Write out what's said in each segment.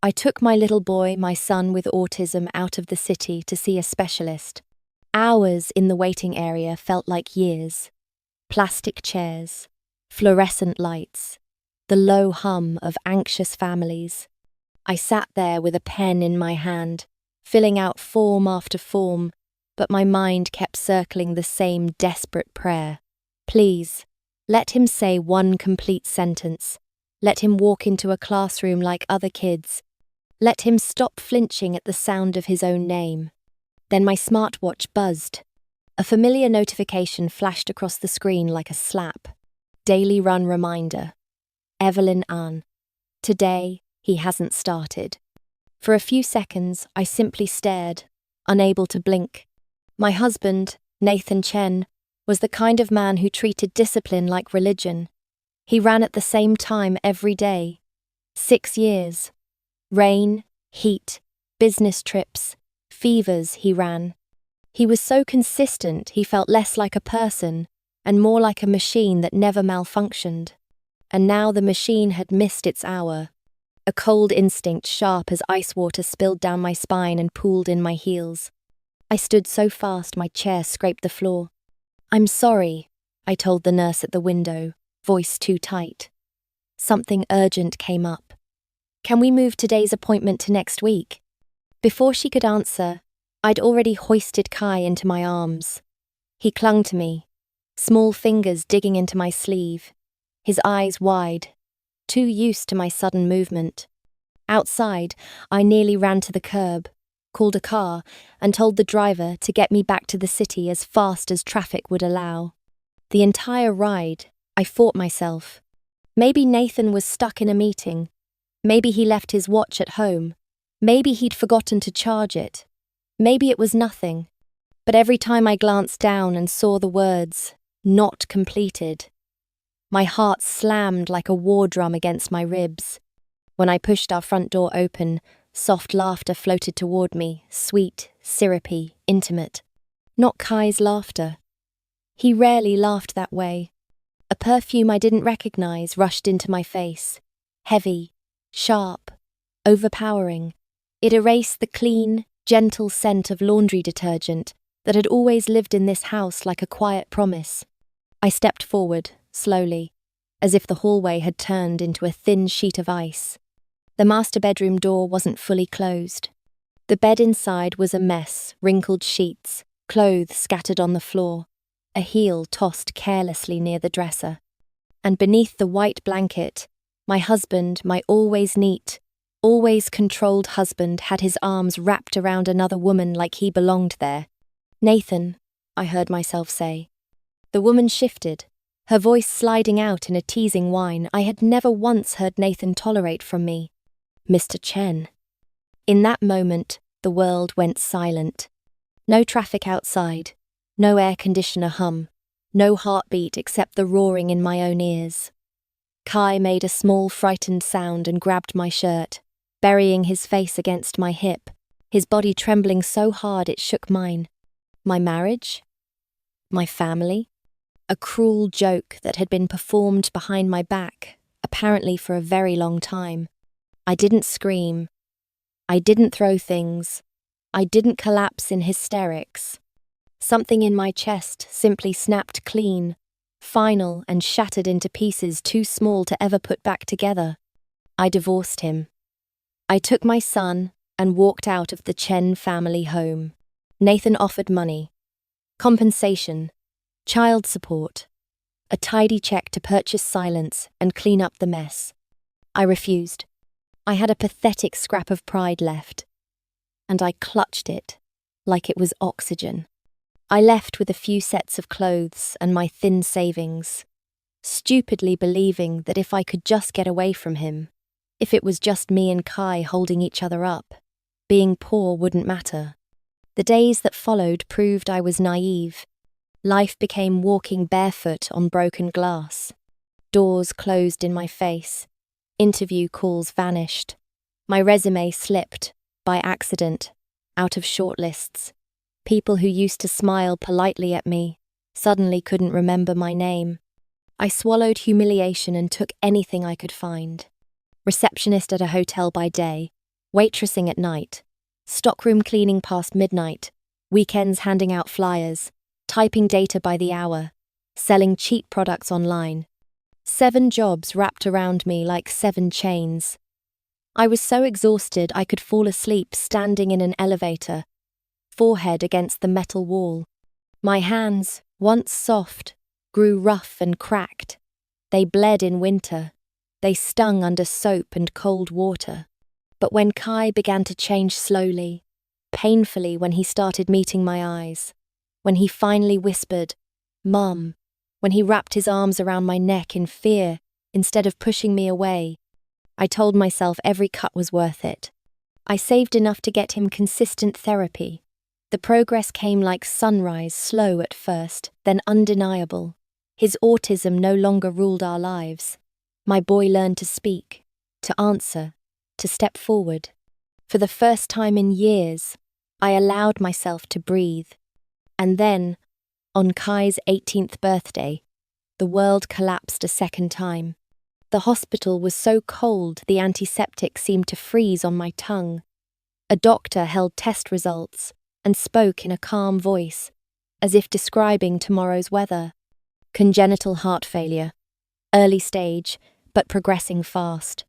I took my little boy, my son with autism, out of the city to see a specialist. Hours in the waiting area felt like years. Plastic chairs, fluorescent lights, the low hum of anxious families. I sat there with a pen in my hand, filling out form after form, but my mind kept circling the same desperate prayer. Please, let him say one complete sentence. Let him walk into a classroom like other kids. Let him stop flinching at the sound of his own name. Then my smartwatch buzzed. A familiar notification flashed across the screen like a slap. Daily run reminder. Evelyn Ann. Today, he hasn't started. For a few seconds, I simply stared, unable to blink. My husband, Nathan Chen, was the kind of man who treated discipline like religion. He ran at the same time every day. 6 years. Rain, heat, business trips, fevers he ran. He was so consistent he felt less like a person and more like a machine that never malfunctioned. And now the machine had missed its hour. A cold instinct sharp as ice water spilled down my spine and pooled in my heels. I stood so fast my chair scraped the floor. "I'm sorry," I told the nurse at the window, voice too tight. Something urgent came up. "Can we move today's appointment to next week?" Before she could answer, I'd already hoisted Kai into my arms. He clung to me, small fingers digging into my sleeve, his eyes wide, too used to my sudden movement. Outside, I nearly ran to the curb, called a car, and told the driver to get me back to the city as fast as traffic would allow. The entire ride, I fought myself. Maybe Nathan was stuck in a meeting. Maybe he left his watch at home. Maybe he'd forgotten to charge it. Maybe it was nothing. But every time I glanced down and saw the words, "not completed," my heart slammed like a war drum against my ribs. When I pushed our front door open, soft laughter floated toward me, sweet, syrupy, intimate. Not Kai's laughter. He rarely laughed that way. A perfume I didn't recognize rushed into my face. Heavy, sharp, overpowering. It erased the clean, gentle scent of laundry detergent that had always lived in this house like a quiet promise. I stepped forward, slowly, as if the hallway had turned into a thin sheet of ice. The master bedroom door wasn't fully closed. The bed inside was a mess, wrinkled sheets, clothes scattered on the floor, a heel tossed carelessly near the dresser. And beneath the white blanket, my husband, my always neat, always controlled husband, had his arms wrapped around another woman like he belonged there. "Nathan," I heard myself say. The woman shifted, her voice sliding out in a teasing whine I had never once heard Nathan tolerate from me. "Mr. Chen." In that moment, the world went silent. No traffic outside, no air conditioner hum, no heartbeat except the roaring in my own ears. Kai made a small frightened sound and grabbed my shirt, burying his face against my hip, his body trembling so hard it shook mine. My marriage? My family? A cruel joke that had been performed behind my back, apparently for a very long time. I didn't scream. I didn't throw things. I didn't collapse in hysterics. Something in my chest simply snapped clean, final and shattered into pieces too small to ever put back together. I divorced him. I took my son and walked out of the Chen family home. Nathan offered money, compensation, child support, a tidy check to purchase silence and clean up the mess. I refused. I had a pathetic scrap of pride left, and I clutched it like it was oxygen. I left with a few sets of clothes and my thin savings, stupidly believing that if I could just get away from him, if it was just me and Kai holding each other up, being poor wouldn't matter. The days that followed proved I was naive. Life became walking barefoot on broken glass. Doors closed in my face. Interview calls vanished. My resume slipped, by accident, out of shortlists. People who used to smile politely at me suddenly couldn't remember my name. I swallowed humiliation and took anything I could find. Receptionist at a hotel by day, Waitressing at night, stockroom cleaning past midnight, weekends handing out flyers, typing data by the hour, selling cheap products online. 7 jobs wrapped around me like 7 chains. I was so exhausted I could fall asleep standing in an elevator, forehead against the metal wall. My hands, once soft, grew rough and cracked. They bled in winter. They stung under soap and cold water. But when Kai began to change slowly, painfully when he started meeting my eyes, when he finally whispered, "Mum," when he wrapped his arms around my neck in fear instead of pushing me away, I told myself every cut was worth it. I saved enough to get him consistent therapy. The progress came like sunrise, slow at first, then undeniable. His autism no longer ruled our lives. My boy learned to speak, to answer, to step forward. For the first time in years, I allowed myself to breathe. And then, on Kai's 18th birthday, the world collapsed a second time. The hospital was so cold the antiseptic seemed to freeze on my tongue. A doctor held test results and spoke in a calm voice, as if describing tomorrow's weather. Congenital heart failure. Early stage, but progressing fast.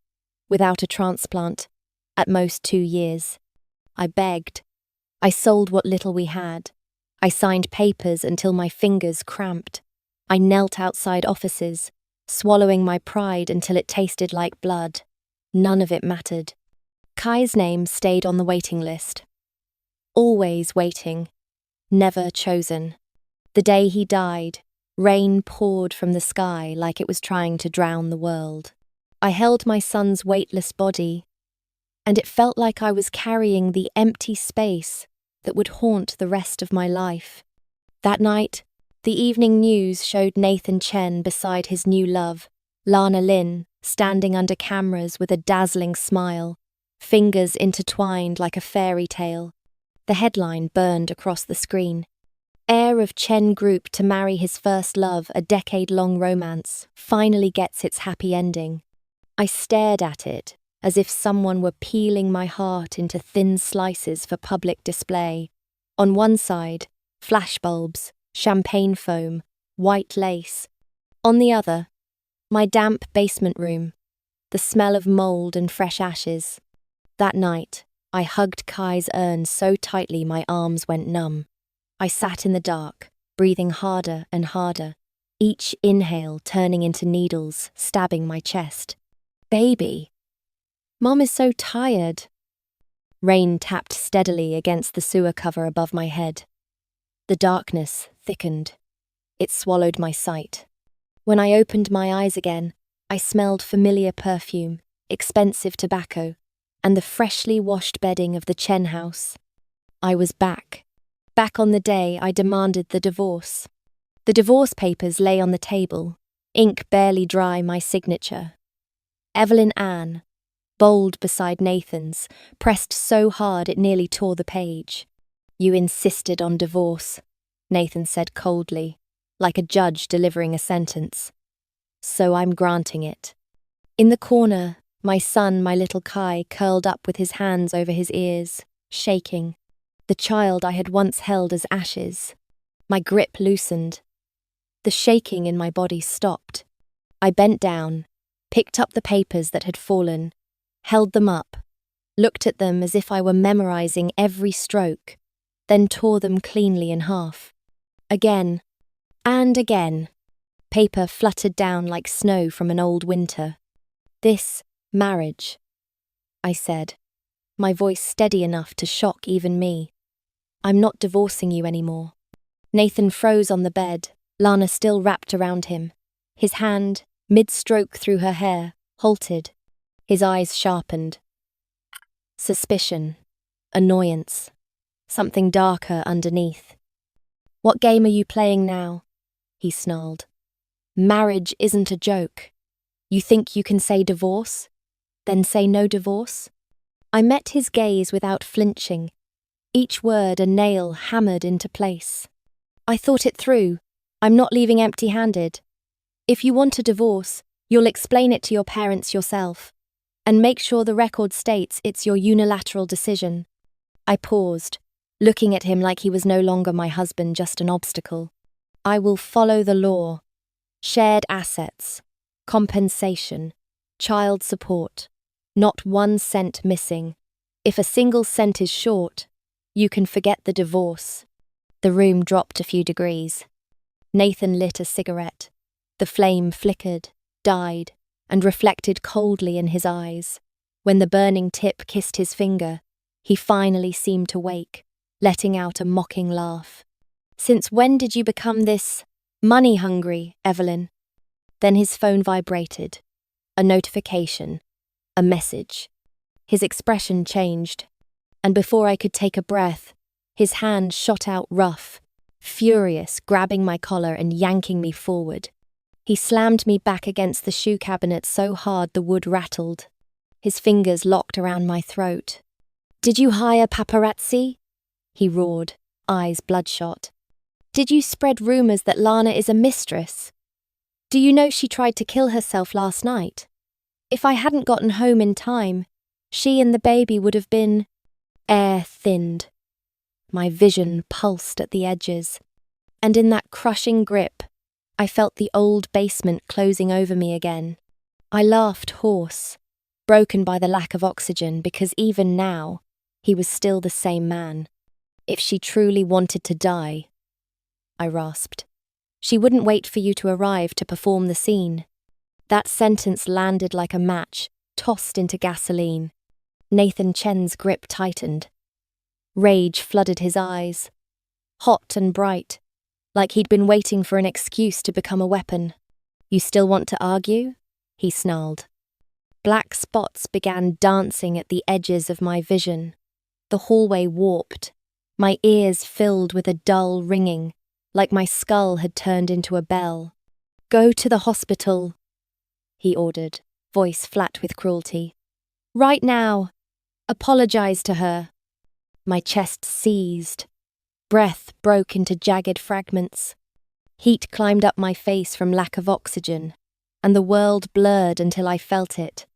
Without a transplant, at most 2 years. I begged. I sold what little we had. I signed papers until my fingers cramped. I knelt outside offices, swallowing my pride until it tasted like blood. None of it mattered. Kai's name stayed on the waiting list. Always waiting. Never chosen. The day he died, rain poured from the sky like it was trying to drown the world. I held my son's weightless body, and it felt like I was carrying the empty space that would haunt the rest of my life. That night, the evening news showed Nathan Chen beside his new love, Lana Lin, standing under cameras with a dazzling smile, fingers intertwined like a fairy tale. The headline burned across the screen. Heir of Chen Group to marry his first love, a decade-long romance, finally gets its happy ending. I stared at it, as if someone were peeling my heart into thin slices for public display. On one side, flashbulbs, champagne foam, white lace. On the other, my damp basement room, the smell of mold and fresh ashes. That night, I hugged Kai's urn so tightly my arms went numb. I sat in the dark, breathing harder and harder, each inhale turning into needles, stabbing my chest. Baby! Mom is so tired. Rain tapped steadily against the sewer cover above my head. The darkness thickened. It swallowed my sight. When I opened my eyes again, I smelled familiar perfume, expensive tobacco, and the freshly washed bedding of the Chen house. I was back. Back on the day I demanded the divorce. The divorce papers lay on the table, ink barely dry my signature. Evelyn Ann, bold beside Nathan's, pressed so hard it nearly tore the page. "You insisted on divorce," Nathan said coldly, like a judge delivering a sentence. "So I'm granting it." In the corner, my son, my little Kai, curled up with his hands over his ears, shaking. The child I had once held as ashes. My grip loosened. The shaking in my body stopped. I bent down, picked up the papers that had fallen, held them up, looked at them as if I were memorizing every stroke, then tore them cleanly in half. Again, and again. Paper fluttered down like snow from an old winter. "This marriage," I said, my voice steady enough to shock even me. "I'm not divorcing you anymore." Nathan froze on the bed, Lana still wrapped around him. His hand, mid-stroke through her hair, halted. His eyes sharpened. Suspicion. Annoyance. Something darker underneath. "What game are you playing now?" he snarled. "Marriage isn't a joke. You think you can say divorce? Then say no divorce?" I met his gaze without flinching, each word a nail hammered into place. "I thought it through. I'm not leaving empty-handed. If you want a divorce, you'll explain it to your parents yourself. And make sure the record states it's your unilateral decision." I paused, looking at him like he was no longer my husband, just an obstacle. "I will follow the law. Shared assets, compensation, child support. Not 1 cent missing. If a single cent is short, you can forget the divorce." The room dropped a few degrees. Nathan lit a cigarette. The flame flickered, died, and reflected coldly in his eyes. When the burning tip kissed his finger, he finally seemed to wake, letting out a mocking laugh. "Since when did you become this money-hungry, Evelyn?" Then his phone vibrated. A notification. A message. His expression changed, and before I could take a breath, his hand shot out rough, furious, grabbing my collar and yanking me forward. He slammed me back against the shoe cabinet so hard the wood rattled. His fingers locked around my throat. "Did you hire paparazzi?" he roared, eyes bloodshot. "Did you spread rumors that Lana is a mistress? Do you know she tried to kill herself last night? If I hadn't gotten home in time, she and the baby would have been..." Air thinned. My vision pulsed at the edges, and in that crushing grip, I felt the old basement closing over me again. I laughed hoarse, broken by the lack of oxygen, because even now, he was still the same man. "If she truly wanted to die," I rasped, "she wouldn't wait for you to arrive to perform the scene." That sentence landed like a match, tossed into gasoline. Nathan Chen's grip tightened. Rage flooded his eyes, hot and bright, like he'd been waiting for an excuse to become a weapon. "You still want to argue?" he snarled. Black spots began dancing at the edges of my vision. The hallway warped, my ears filled with a dull ringing, like my skull had turned into a bell. "Go to the hospital," he ordered, voice flat with cruelty. "Right now. Apologize to her." My chest seized. Breath broke into jagged fragments. Heat climbed up my face from lack of oxygen, and the world blurred until I felt it.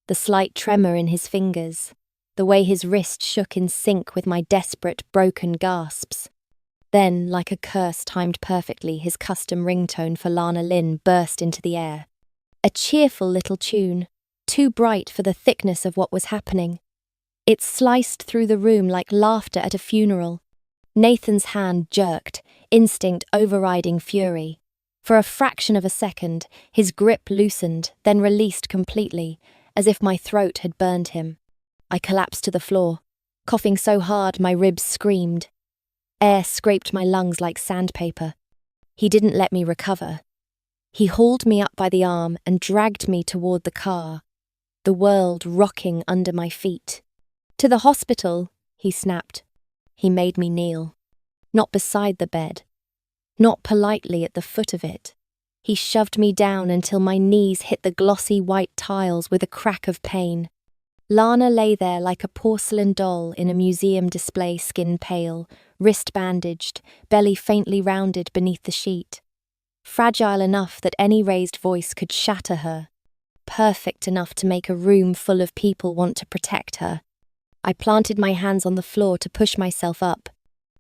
The slight tremor in his fingers, the way his wrist shook in sync with my desperate, broken gasps. Then, like a curse timed perfectly, his custom ringtone for Lana Lynn burst into the air. A cheerful little tune, too bright for the thickness of what was happening. It sliced through the room like laughter at a funeral. Nathan's hand jerked, instinct overriding fury. For a fraction of a second, his grip loosened, then released completely, as if my throat had burned him. I collapsed to the floor, coughing so hard my ribs screamed. Air scraped my lungs like sandpaper. He didn't let me recover. He hauled me up by the arm and dragged me toward the car, the world rocking under my feet. "To the hospital," he snapped. He made me kneel. Not beside the bed. Not politely at the foot of it. He shoved me down until my knees hit the glossy white tiles with a crack of pain. Lana lay there like a porcelain doll in a museum display, skin pale, wrist bandaged, belly faintly rounded beneath the sheet. Fragile enough that any raised voice could shatter her. Perfect enough to make a room full of people want to protect her. I planted my hands on the floor to push myself up.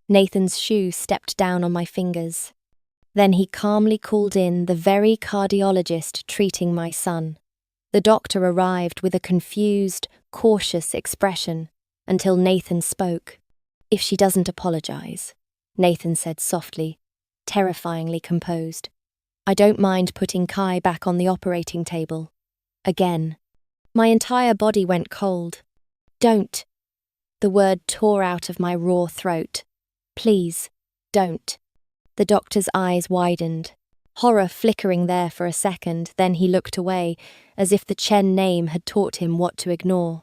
Nathan's shoe stepped down on my fingers. Then he calmly called in the very cardiologist treating my son. The doctor arrived with a confused, cautious expression until Nathan spoke. "If she doesn't apologize," Nathan said softly, terrifyingly composed, "I don't mind putting Kai back on the operating table." Again. My entire body went cold. "Don't." The word tore out of my raw throat. "Please, don't." The doctor's eyes widened, horror flickering there for a second, then he looked away, as if the Chen name had taught him what to ignore.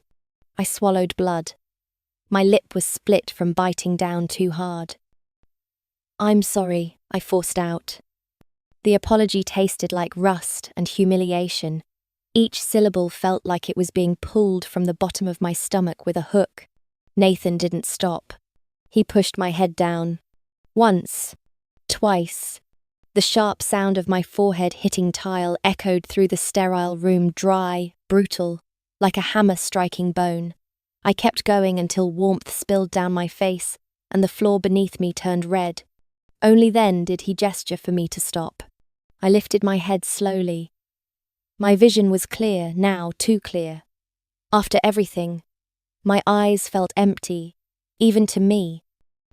I swallowed blood. My lip was split from biting down too hard. "I'm sorry," I forced out. The apology tasted like rust and humiliation. Each syllable felt like it was being pulled from the bottom of my stomach with a hook. Nathan didn't stop. He pushed my head down. Once. Twice. The sharp sound of my forehead hitting tile echoed through the sterile room, dry, brutal. like a hammer striking bone. I kept going until warmth spilled down my face and the floor beneath me turned red. Only then did he gesture for me to stop. I lifted my head slowly. My vision was clear, now too clear. After everything, my eyes felt empty, even to me.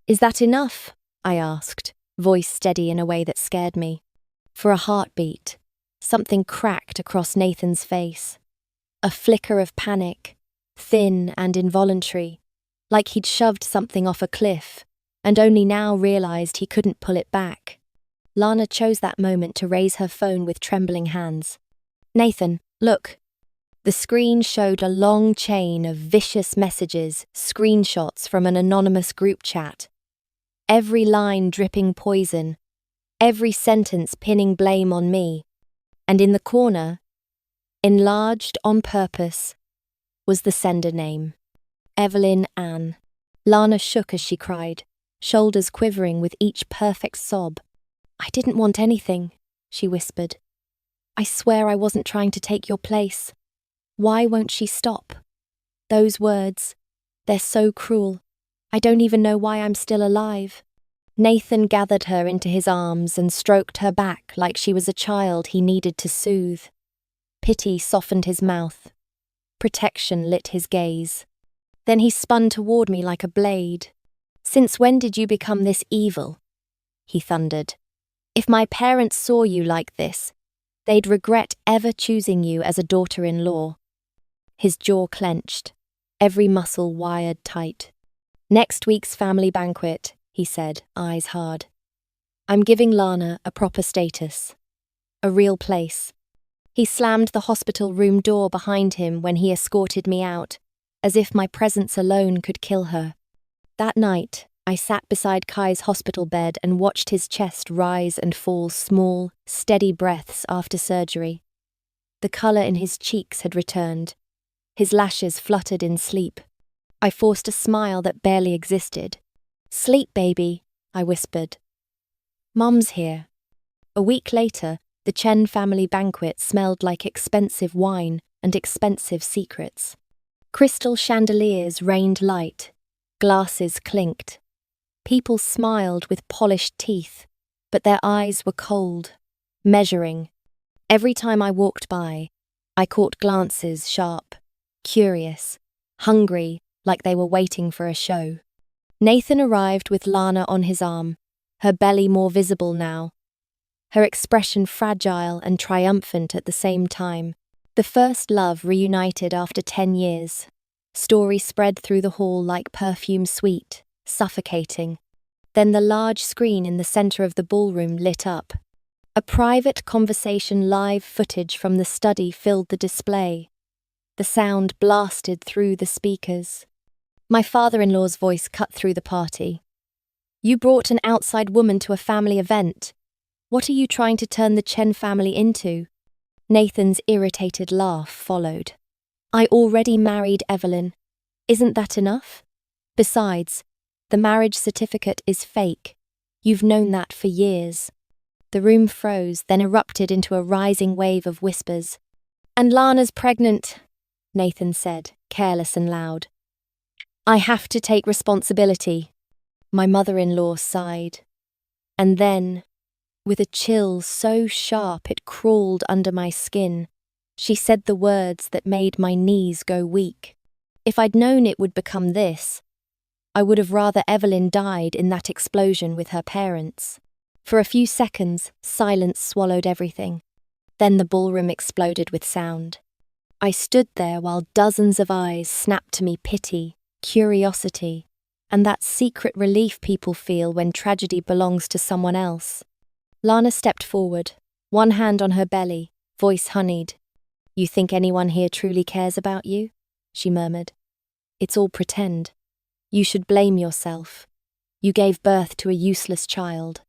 "Is that enough?" I asked, voice steady in a way that scared me. For a heartbeat, something cracked across Nathan's face. A flicker of panic, thin and involuntary, like he'd shoved something off a cliff, and only now realized he couldn't pull it back. Lana chose that moment to raise her phone with trembling hands. "Nathan, look." The screen showed a long chain of vicious messages, screenshots from an anonymous group chat. Every line dripping poison, every sentence pinning blame on me. And in the corner, enlarged on purpose, was the sender name. Evelyn Ann. Lana shook as she cried, shoulders quivering with each perfect sob. "I didn't want anything," she whispered. "I swear I wasn't trying to take your place. Why won't she stop?" Those words, they're so cruel. I don't even know why I'm still alive. Nathan gathered her into his arms and stroked her back like she was a child he needed to soothe. Pity softened his mouth. Protection lit his gaze. Then he spun toward me like a blade. "Since when did you become this evil?" he thundered. "If my parents saw you like this, they'd regret ever choosing you as a daughter-in-law." His jaw clenched, every muscle wired tight. "Next week's family banquet," he said, eyes hard. "I'm giving Lana a proper status. A real place." He slammed the hospital room door behind him when he escorted me out, as if my presence alone could kill her. That night, I sat beside Kai's hospital bed and watched his chest rise and fall small, steady breaths after surgery. The colour in his cheeks had returned. His lashes fluttered in sleep. I forced a smile that barely existed. "Sleep, baby," I whispered. "Mum's here." A week later, the Chen family banquet smelled like expensive wine and expensive secrets. Crystal chandeliers rained light. Glasses clinked. People smiled with polished teeth, but their eyes were cold, measuring. Every time I walked by, I caught glances sharp, curious, hungry, like they were waiting for a show. Nathan arrived with Lana on his arm, her belly more visible now, her expression fragile and triumphant at the same time. The first love reunited after 10 years. Story spread through the hall like perfume sweet, suffocating. Then the large screen in the center of the ballroom lit up. A private conversation live footage from the study filled the display. The sound blasted through the speakers. My father-in-law's voice cut through the party. "You brought an outside woman to a family event. What are you trying to turn the Chen family into?" Nathan's irritated laugh followed. "I already married Evelyn. Isn't that enough? Besides, the marriage certificate is fake. You've known that for years." The room froze, then erupted into a rising wave of whispers. "And Lana's pregnant," Nathan said, careless and loud. "I have to take responsibility." My mother-in-law sighed. And then, with a chill so sharp it crawled under my skin, she said the words that made my knees go weak. If I'd known it would become this, I would have rather Evelyn died in that explosion with her parents. For a few seconds, silence swallowed everything. Then the ballroom exploded with sound. I stood there while dozens of eyes snapped to me pity, curiosity, and that secret relief people feel when tragedy belongs to someone else. Lana stepped forward, one hand on her belly, voice honeyed. "You think anyone here truly cares about you?" she murmured. "It's all pretend. You should blame yourself. You gave birth to a useless child."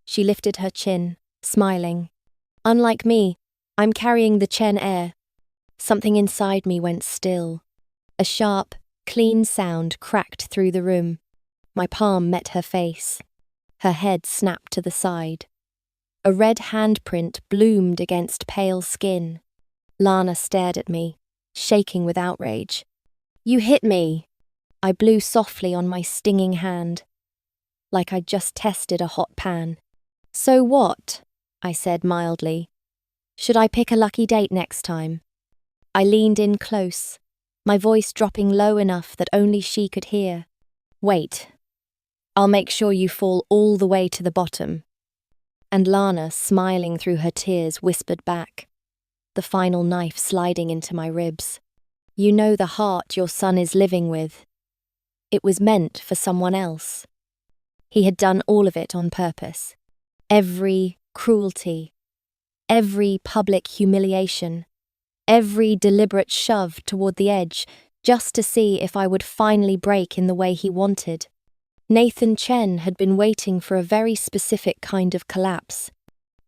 She lifted her chin, smiling. "Unlike me, I'm carrying the Chen heir." Something inside me went still. A sharp, clean sound cracked through the room. My palm met her face. Her head snapped to the side. A red handprint bloomed against pale skin. Lana stared at me. shaking with outrage. "You hit me!" I blew softly on my stinging hand, like I'd just tested a hot pan. "So what?" I said mildly. "Should I pick a lucky date next time?" I leaned in close, my voice dropping low enough that only she could hear. "Wait. I'll make sure you fall all the way to the bottom." And Lana, smiling through her tears, whispered back, the final knife sliding into my ribs. "You know the heart your son is living with. It was meant for someone else." He had done all of it on purpose. Every cruelty, every public humiliation, every deliberate shove toward the edge, just to see if I would finally break in the way he wanted. Nathan Chen had been waiting for a very specific kind of collapse.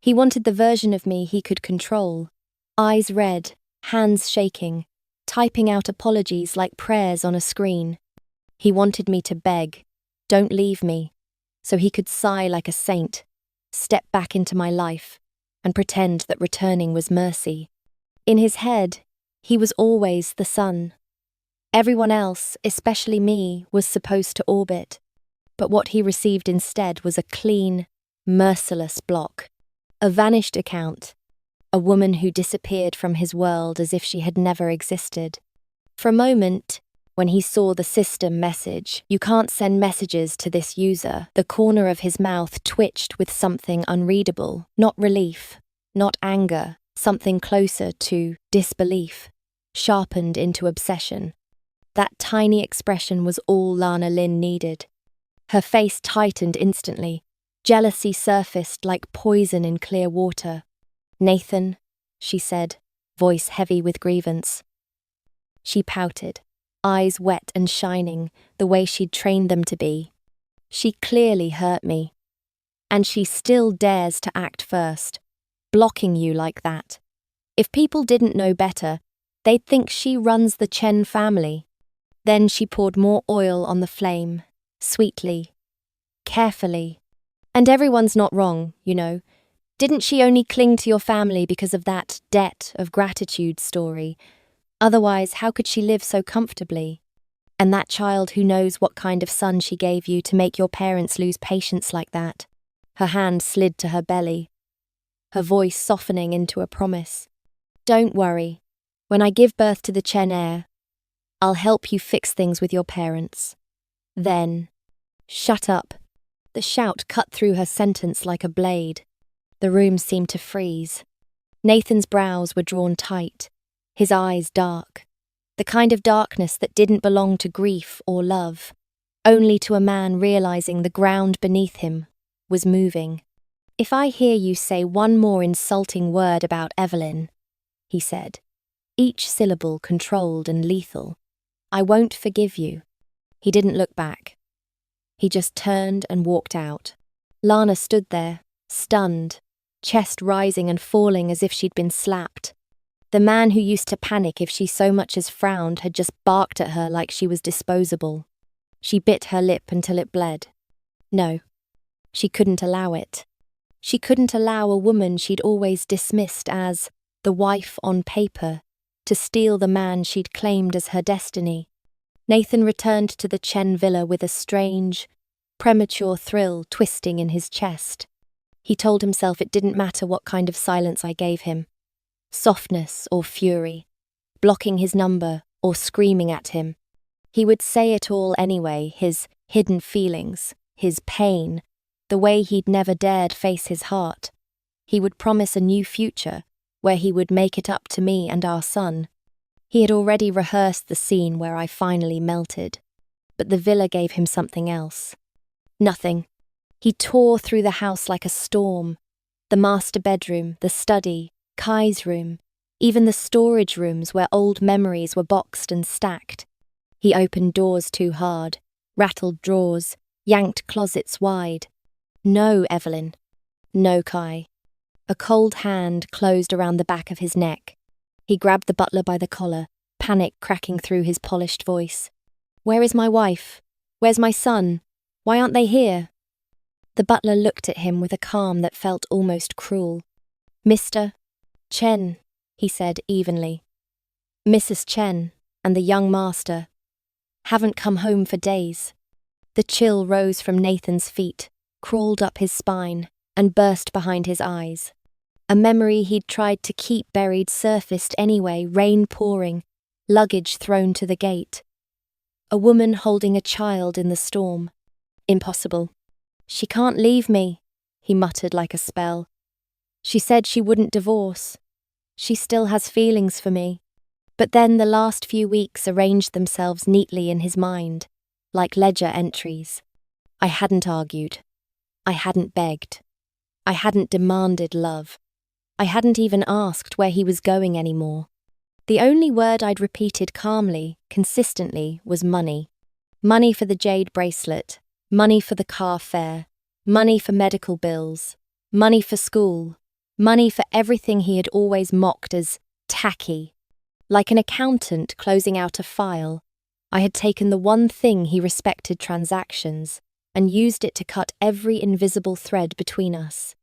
He wanted the version of me he could control, eyes red, hands shaking, typing out apologies like prayers on a screen. He wanted me to beg, "Don't leave me," so he could sigh like a saint, step back into my life, and pretend that returning was mercy. In his head, he was always the sun. Everyone else, especially me, was supposed to orbit. But what he received instead was a clean, merciless block. A vanished account. A woman who disappeared from his world as if she had never existed. For a moment, when he saw the system message, "You can't send messages to this user," the corner of his mouth twitched with something unreadable. Not relief, not anger, something closer to disbelief, sharpened into obsession. That tiny expression was all Lana Lynn needed. Her face tightened instantly. Jealousy surfaced like poison in clear water. "Nathan," she said, voice heavy with grievance. She pouted, eyes wet and shining, the way she'd trained them to be. "She clearly hurt me. And she still dares to act first, blocking you like that. If people didn't know better, they'd think she runs the Chen family." Then she poured more oil on the flame, sweetly, carefully. "And everyone's not wrong, you know. Didn't she only cling to your family because of that debt of gratitude story? Otherwise, how could she live so comfortably? And that child who knows what kind of son she gave you to make your parents lose patience like that?" Her hand slid to her belly, her voice softening into a promise. "Don't worry. When I give birth to the Chen heir, I'll help you fix things with your parents. Then..." "Shut up." The shout cut through her sentence like a blade. The room seemed to freeze. Nathan's brows were drawn tight, his eyes dark. The kind of darkness that didn't belong to grief or love, only to a man realizing the ground beneath him was moving. "If I hear you say one more insulting word about Evelyn," he said, each syllable controlled and lethal, "I won't forgive you." He didn't look back. He just turned and walked out. Lana stood there, stunned, chest rising and falling as if she'd been slapped. The man who used to panic if she so much as frowned had just barked at her like she was disposable. She bit her lip until it bled. No, she couldn't allow it. She couldn't allow a woman she'd always dismissed as the wife on paper to steal the man she'd claimed as her destiny. Nathan returned to the Chen villa with a strange, premature thrill twisting in his chest. He told himself it didn't matter what kind of silence I gave him. Softness or fury, blocking his number or screaming at him. He would say it all anyway, his hidden feelings, his pain, the way he'd never dared face his heart. He would promise a new future, where he would make it up to me and our son. He had already rehearsed the scene where I finally melted, but the villa gave him something else. Nothing. He tore through the house like a storm. The master bedroom, the study, Kai's room, even the storage rooms where old memories were boxed and stacked. He opened doors too hard, rattled drawers, yanked closets wide. "No, Evelyn. No, Kai." A cold hand closed around the back of his neck. He grabbed the butler by the collar, panic cracking through his polished voice. "Where is my wife? Where's my son? Why aren't they here?" The butler looked at him with a calm that felt almost cruel. "Mr. Chen," he said evenly. Mrs. Chen and the young master haven't come home for days. The chill rose from Nathan's feet, crawled up his spine, and burst behind his eyes. A memory he'd tried to keep buried surfaced anyway, rain pouring, luggage thrown to the gate. A woman holding a child in the storm. Impossible. She can't leave me, he muttered like a spell. She said she wouldn't divorce. She still has feelings for me. But then the last few weeks arranged themselves neatly in his mind, like ledger entries. I hadn't argued. I hadn't begged. I hadn't demanded love. I hadn't even asked where he was going anymore. The only word I'd repeated calmly, consistently, was money. Money for the jade bracelet, money for the car fare, money for medical bills, money for school, money for everything he had always mocked as tacky. Like an accountant closing out a file, I had taken the one thing he respected transactions and used it to cut every invisible thread between us.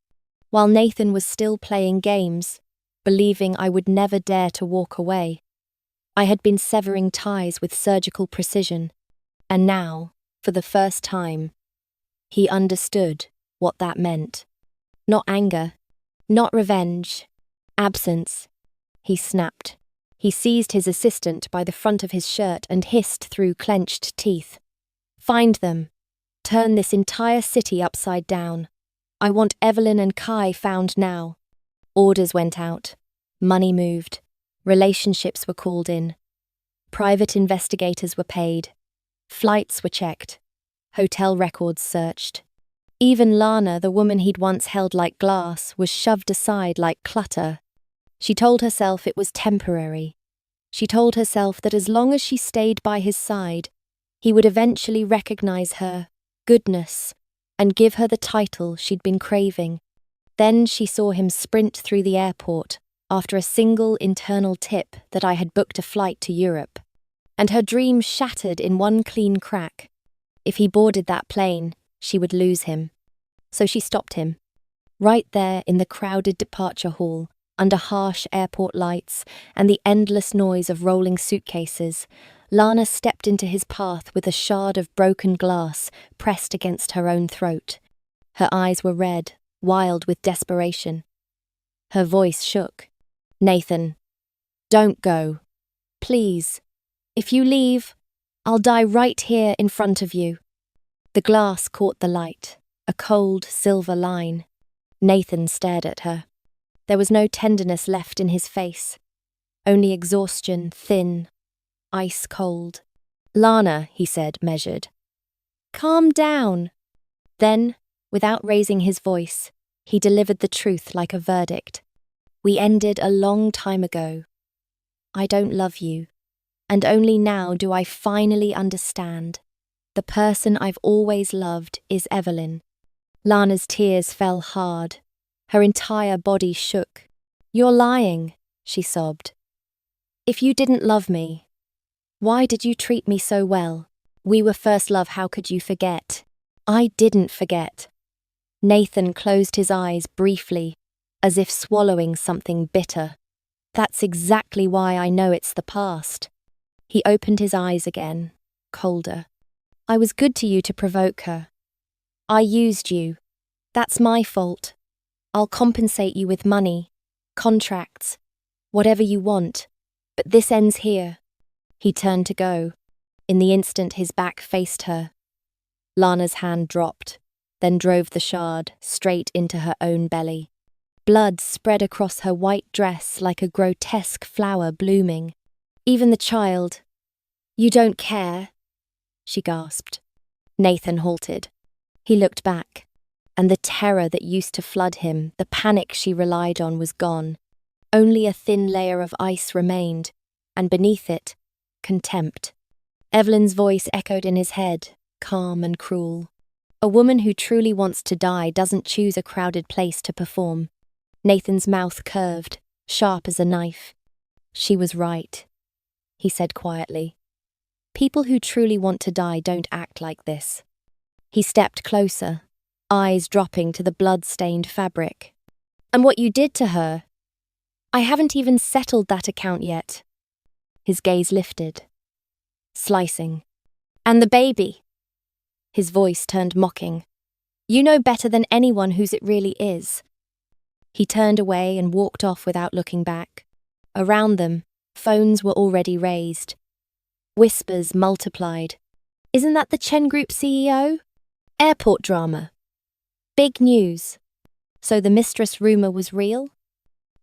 While Nathan was still playing games, believing I would never dare to walk away, I had been severing ties with surgical precision, and now, for the first time, he understood what that meant. Not anger, not revenge, absence. He snapped. He seized his assistant by the front of his shirt and hissed through clenched teeth. Find them. Turn this entire city upside down. I want Evelyn and Kai found now. Orders went out. Money moved. Relationships were called in. Private investigators were paid. Flights were checked. Hotel records searched. Even Lana, the woman he'd once held like glass, was shoved aside like clutter. She told herself it was temporary. She told herself that as long as she stayed by his side, he would eventually recognize her goodness and give her the title she'd been craving. Then she saw him sprint through the airport after a single internal tip that I had booked a flight to Europe, and her dream shattered in one clean crack. If he boarded that plane, she would lose him. So she stopped him, right there in the crowded departure hall, under harsh airport lights and the endless noise of rolling suitcases. Lana stepped into his path with a shard of broken glass pressed against her own throat. Her eyes were red, wild with desperation. Her voice shook. Nathan, don't go. Please. If you leave, I'll die right here in front of you. The glass caught the light, a cold silver line. Nathan stared at her. There was no tenderness left in his face, only exhaustion, thin, ice cold. Lana, he said, measured. Calm down. Then, without raising his voice, he delivered the truth like a verdict. We ended a long time ago. I don't love you, and only now do I finally understand. The person I've always loved is Evelyn. Lana's tears fell hard. Her entire body shook. You're lying, she sobbed. If you didn't love me, why did you treat me so well? We were first love, how could you forget? I didn't forget. Nathan closed his eyes briefly, as if swallowing something bitter. That's exactly why I know it's the past. He opened his eyes again, colder. I was good to you to provoke her. I used you. That's my fault. I'll compensate you with money, contracts, whatever you want, but this ends here. He turned to go. In the instant his back faced her. Lana's hand dropped, then drove the shard straight into her own belly. Blood spread across her white dress like a grotesque flower blooming. Even the child. You don't care, she gasped. Nathan halted. He looked back, and the terror that used to flood him, the panic she relied on, was gone. Only a thin layer of ice remained, and beneath it, contempt. Evelyn's voice echoed in his head, calm and cruel. A woman who truly wants to die doesn't choose a crowded place to perform. Nathan's mouth curved, sharp as a knife. She was right, he said quietly. People who truly want to die don't act like this. He stepped closer, eyes dropping to the blood-stained fabric. And what you did to her? I haven't even settled that account yet. His gaze lifted. Slicing. And the baby. His voice turned mocking. You know better than anyone whose it really is. He turned away and walked off without looking back. Around them, phones were already raised. Whispers multiplied. Isn't that the Chen Group CEO? Airport drama. Big news. So the Mistress rumor was real?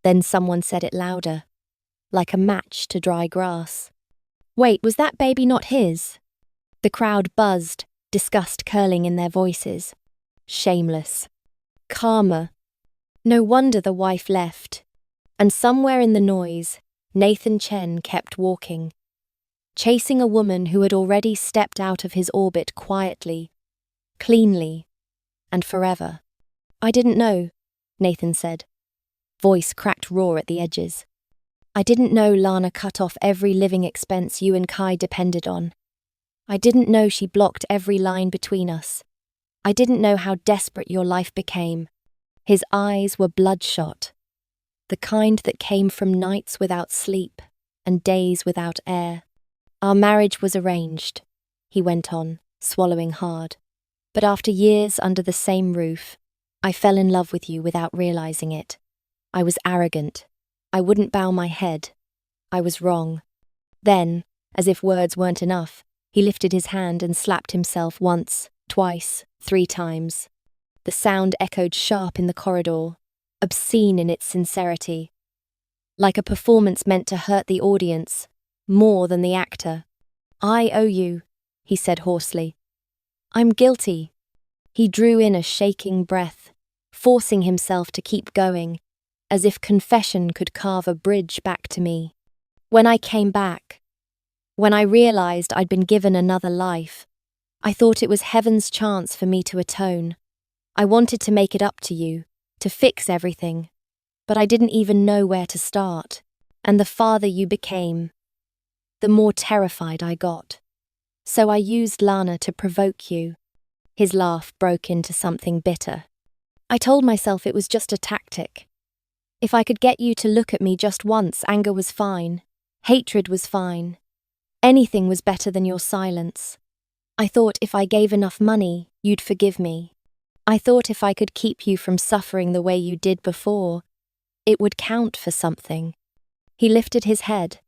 Then someone said it louder, like a match to dry grass. Wait, was that baby not his? The crowd buzzed, disgust curling in their voices. Shameless. Karma. No wonder the wife left. And somewhere in the noise, Nathan Chen kept walking, chasing a woman who had already stepped out of his orbit quietly, cleanly, and forever. I didn't know, Nathan said, voice cracked raw at the edges. I didn't know Lana cut off every living expense you and Kai depended on. I didn't know she blocked every line between us. I didn't know how desperate your life became. His eyes were bloodshot, the kind that came from nights without sleep and days without air. Our marriage was arranged, he went on, swallowing hard. But after years under the same roof, I fell in love with you without realizing it. I was arrogant. I wouldn't bow my head. I was wrong. Then, as if words weren't enough, he lifted his hand and slapped himself once, twice, 3 times. The sound echoed sharp in the corridor, obscene in its sincerity. Like a performance meant to hurt the audience, more than the actor. I owe you, he said hoarsely. I'm guilty. He drew in a shaking breath, forcing himself to keep going, as if confession could carve a bridge back to me. When I came back, when I realized I'd been given another life, I thought it was heaven's chance for me to atone. I wanted to make it up to you, to fix everything, but I didn't even know where to start. And the farther you became, the more terrified I got. So I used Lana to provoke you. His laugh broke into something bitter. I told myself it was just a tactic. If I could get you to look at me just once, anger was fine. Hatred was fine. Anything was better than your silence. I thought if I gave enough money, you'd forgive me. I thought if I could keep you from suffering the way you did before, it would count for something. He lifted his head.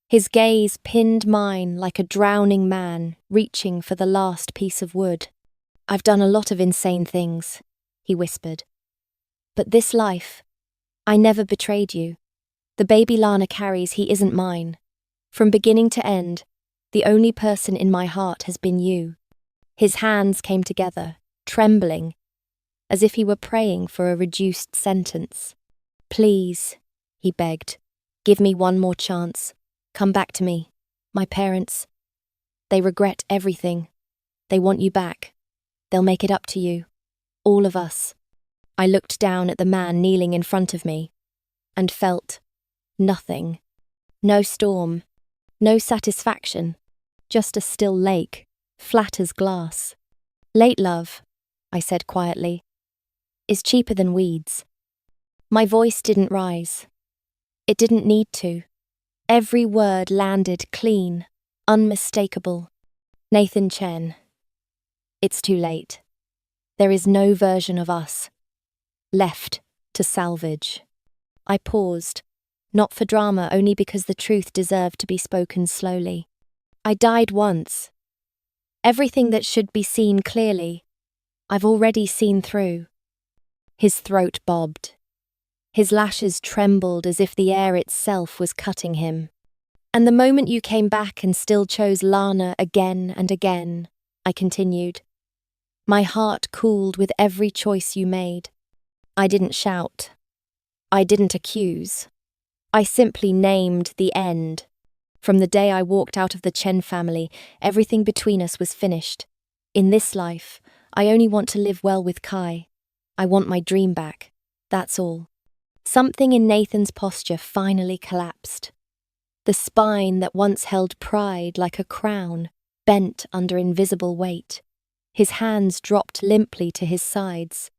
His gaze pinned mine like a drowning man reaching for the last piece of wood. I've done a lot of insane things, he whispered. But this life, I never betrayed you. The baby Lana carries, he isn't mine. From beginning to end, the only person in my heart has been you. His hands came together, trembling, as if he were praying for a reduced sentence. Please, he begged, give me one more chance. Come back to me. My parents, they regret everything. They want you back. They'll make it up to you. All of us. I looked down at the man kneeling in front of me and felt nothing. No storm, no satisfaction, just a still lake, flat as glass. Late love, I said quietly, is cheaper than weeds. My voice didn't rise. It didn't need to. Every word landed clean, unmistakable. Nathan Chen. It's too late. There is no version of us left to salvage. I paused, not for drama, only because the truth deserved to be spoken slowly. I died once. Everything that should be seen clearly, I've already seen through. His throat bobbed. His lashes trembled as if the air itself was cutting him. And the moment you came back and still chose Lana again and again, I continued. My heart cooled with every choice you made. I didn't shout. I didn't accuse. I simply named the end. From the day I walked out of the Chen family, everything between us was finished. In this life, I only want to live well with Kai. I want my dream back. That's all. Something in Nathan's posture finally collapsed. The spine that once held pride like a crown bent under invisible weight. His hands dropped limply to his sides.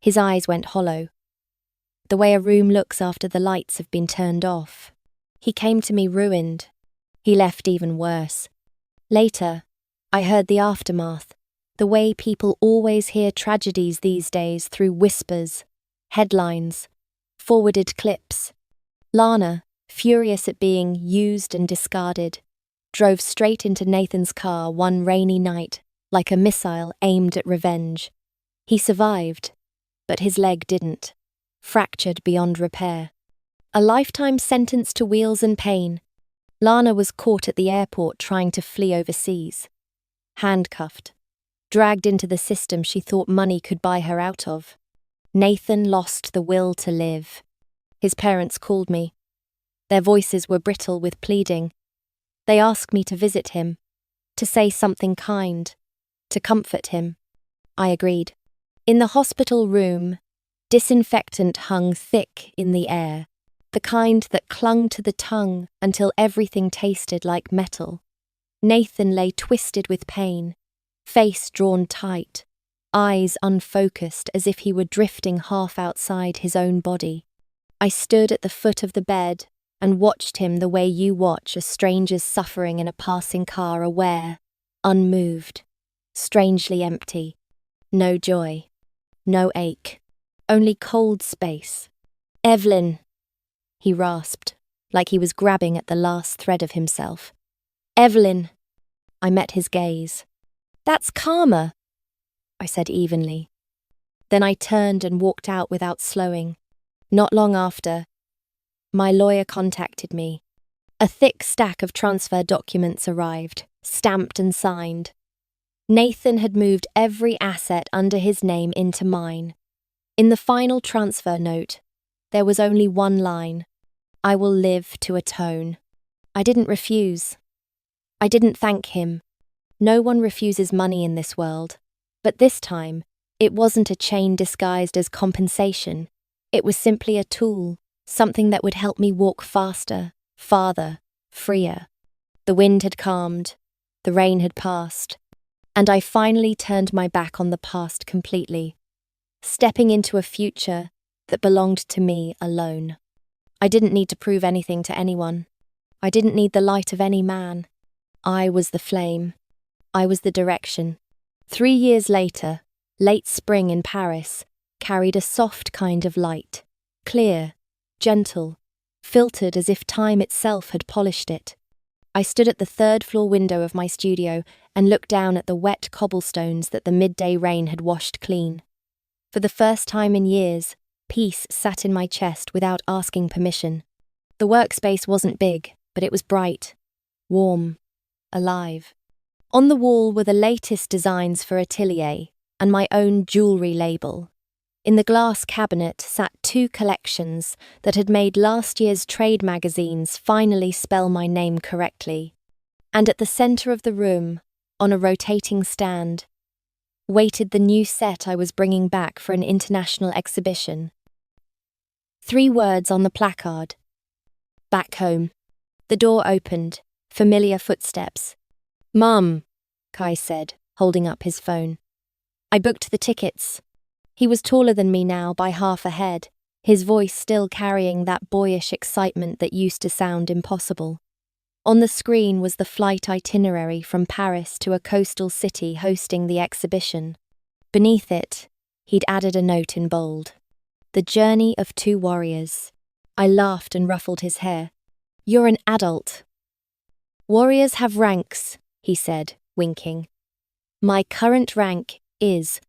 His eyes went hollow. The way a room looks after the lights have been turned off. He came to me ruined, He left even worse. Later, I heard the aftermath, the way people always hear tragedies these days through whispers, headlines, forwarded clips. Lana, furious at being used and discarded, drove straight into Nathan's car one rainy night, like a missile aimed at revenge. He survived, but his leg didn't, fractured beyond repair. A lifetime sentence to wheels and pain. Lana was caught at the airport trying to flee overseas. Handcuffed, dragged into the system she thought money could buy her out of. Nathan lost the will to live. His parents called me. Their voices were brittle with pleading. They asked me to visit him, to say something kind, to comfort him. I agreed. In the hospital room, disinfectant hung thick in the air, the kind that clung to the tongue until everything tasted like metal. Nathan lay twisted with pain, face drawn tight, eyes unfocused as if he were drifting half outside his own body. I stood at the foot of the bed and watched him the way you watch a stranger's suffering in a passing car, aware, unmoved, strangely empty. No joy, no ache, only cold space. "Evelyn," he rasped, like he was grabbing at the last thread of himself. "Evelyn." I met his gaze. "That's Karma," I said evenly. Then I turned and walked out without slowing. Not long after, my lawyer contacted me. A thick stack of transfer documents arrived, stamped and signed. Nathan had moved every asset under his name into mine. In the final transfer note, there was only one line: "I will live to atone." I didn't refuse. I didn't thank him. No one refuses money in this world. But this time, it wasn't a chain disguised as compensation. It was simply a tool, something that would help me walk faster, farther, freer. The wind had calmed, the rain had passed, and I finally turned my back on the past completely, stepping into a future that belonged to me alone. I didn't need to prove anything to anyone. I didn't need the light of any man. I was the flame. I was the direction. 3 years later, late spring in Paris carried a soft kind of light, clear, gentle, filtered as if time itself had polished it. I stood at the third-floor window of my studio and looked down at the wet cobblestones that the midday rain had washed clean. For the first time in years, peace sat in my chest without asking permission. The workspace wasn't big, but it was bright, warm, alive. On the wall were the latest designs for Atelier and my own jewellery label. In the glass cabinet sat 2 collections that had made last year's trade magazines finally spell my name correctly. And at the centre of the room, on a rotating stand, waited the new set I was bringing back for an international exhibition. 3 words on the placard: "Back home." The door opened, familiar footsteps. "Mum," Kai said, holding up his phone. I booked the tickets. He was taller than me now by half a head, his voice still carrying that boyish excitement that used to sound impossible. On the screen was the flight itinerary from Paris to a coastal city hosting the exhibition. Beneath it, he'd added a note in bold: "The journey of 2 warriors." I laughed and ruffled his hair. "You're an adult." "Warriors have ranks," he said, winking. "My current rank is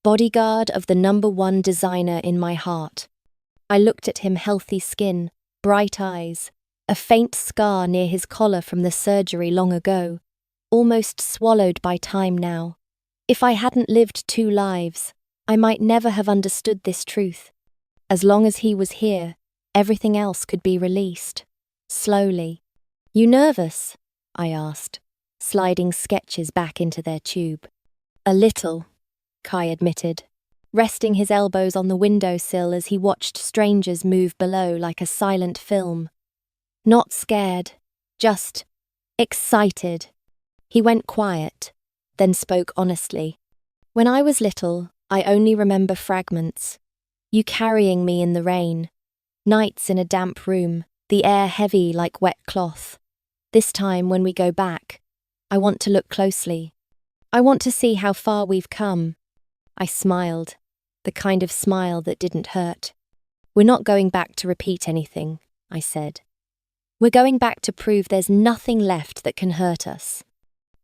bodyguard of the #1 designer in my heart." I looked at him, healthy skin, bright eyes, a faint scar near his collar from the surgery long ago, almost swallowed by time now. If I hadn't lived 2 lives, I might never have understood this truth. As long as he was here, everything else could be released. Slowly. "You nervous?" I asked, sliding sketches back into their tube. "A little," Kai admitted, resting his elbows on the windowsill as he watched strangers move below like a silent film. "Not scared, just excited." He went quiet, then spoke honestly. "When I was little, I only remember fragments. You carrying me in the rain, nights in a damp room, the air heavy like wet cloth. This time, when we go back, I want to look closely. I want to see how far we've come. I smiled, the kind of smile that didn't hurt. We're not going back to repeat anything, I said. We're going back to prove there's nothing left that can hurt us.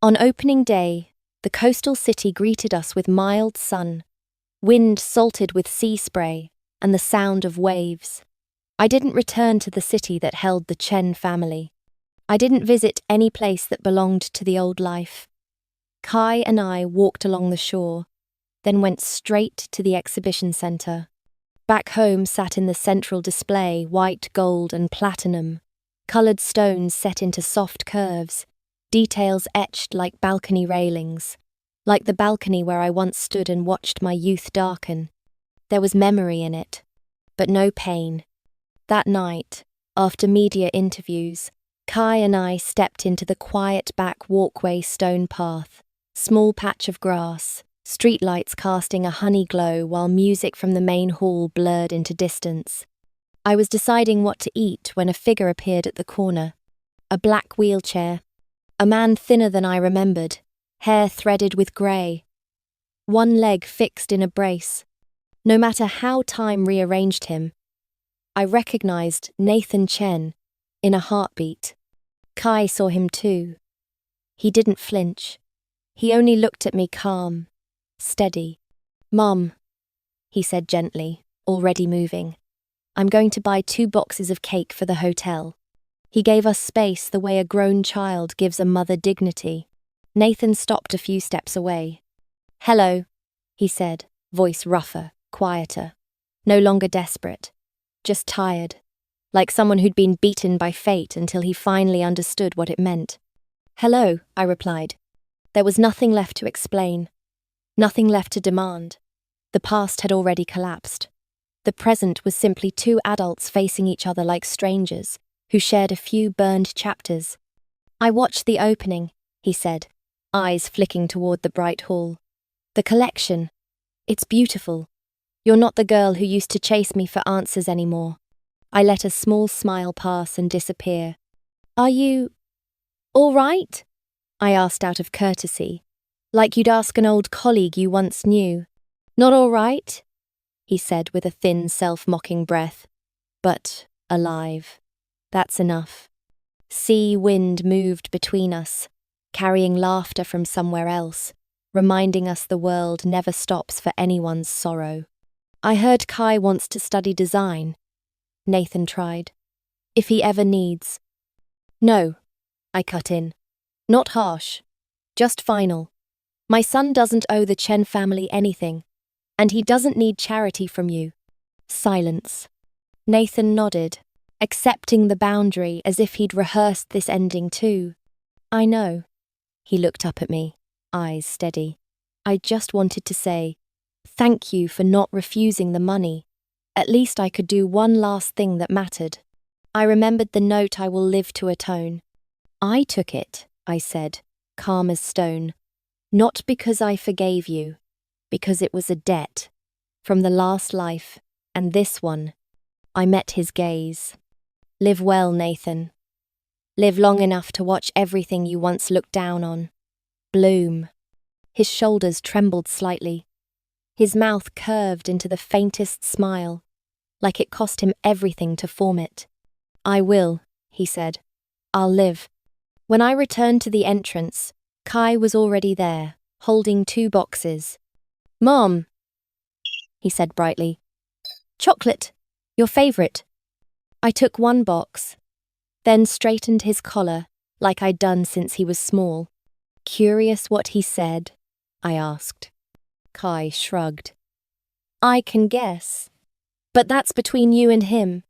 On opening day, the coastal city greeted us with mild sun, wind salted with sea spray, and the sound of waves. I didn't return to the city that held the Chen family. I didn't visit any place that belonged to the old life. Kai and I walked along the shore, then went straight to the exhibition center. Back home sat in the central display, white, gold, and platinum, colored stones set into soft curves, details etched like balcony railings, like the balcony where I once stood and watched my youth darken. There was memory in it, but no pain. That night, after media interviews, Kai and I stepped into the quiet back walkway stone path, small patch of grass, streetlights casting a honey glow while music from the main hall blurred into distance. I was deciding what to eat when a figure appeared at the corner. A black wheelchair. A man thinner than I remembered, hair threaded with grey. One leg fixed in a brace. No matter how time rearranged him, I recognized Nathan Chen in a heartbeat. Kai saw him too. He didn't flinch. He only looked at me calm, steady. "Mom," he said gently, already moving. "I'm going to buy 2 boxes of cake for the hotel." He gave us space the way a grown child gives a mother dignity. Nathan stopped a few steps away. "Hello," he said, voice rougher, quieter. No longer desperate, just tired, like someone who'd been beaten by fate until he finally understood what it meant. "Hello," I replied. There was nothing left to explain, nothing left to demand. The past had already collapsed. The present was simply 2 adults facing each other like strangers, who shared a few burned chapters. "I watched the opening," he said, eyes flicking toward the bright hall. "The collection. It's beautiful. You're not the girl who used to chase me for answers anymore." I let a small smile pass and disappear. "Are you all right?" I asked out of courtesy, like you'd ask an old colleague you once knew. "Not all right," he said with a thin, self-mocking breath, "but alive. That's enough." Sea wind moved between us, carrying laughter from somewhere else, reminding us the world never stops for anyone's sorrow. "I heard Kai wants to study design," Nathan tried. "If he ever needs." "No," I cut in. "Not harsh. Just final. My son doesn't owe the Chen family anything, and he doesn't need charity from you." Silence. Nathan nodded, accepting the boundary as if he'd rehearsed this ending too. "I know." He looked up at me, eyes steady. "I just wanted to say, thank you for not refusing the money. At least I could do one last thing that mattered." I remembered the note I will live to atone. "I took it," I said, calm as stone. "Not because I forgave you, because it was a debt. From the last life, and this one." I met his gaze. "Live well, Nathan. Live long enough to watch everything you once looked down on bloom." His shoulders trembled slightly. His mouth curved into the faintest smile, like it cost him everything to form it. "I will," he said. "I'll live." When I returned to the entrance, Kai was already there, holding 2 boxes. "Mom," he said brightly. "Chocolate, your favorite." I took 1 box, then straightened his collar like I'd done since he was small. "Curious what he said?" I asked. Kai shrugged. "I can guess. But that's between you and him."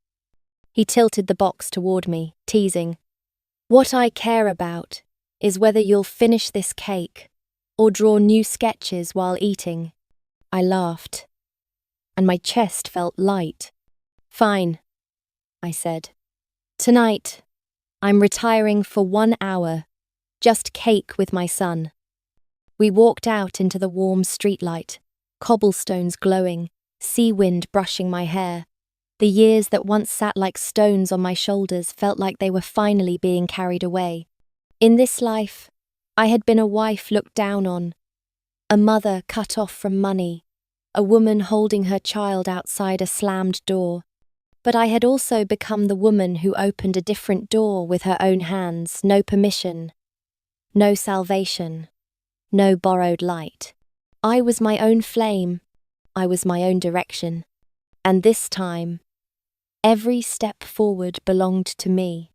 He tilted the box toward me, teasing. "What I care about is whether you'll finish this cake or draw new sketches while eating." I laughed, and my chest felt light. "Fine," I said. "Tonight, I'm retiring for 1 hour, just cake with my son." We walked out into the warm streetlight, cobblestones glowing, sea wind brushing my hair. The years that once sat like stones on my shoulders felt like they were finally being carried away. In this life, I had been a wife looked down on, a mother cut off from money, a woman holding her child outside a slammed door. But I had also become the woman who opened a different door with her own hands, no permission, no salvation, no borrowed light. I was my own flame, I was my own direction, and this time, every step forward belonged to me.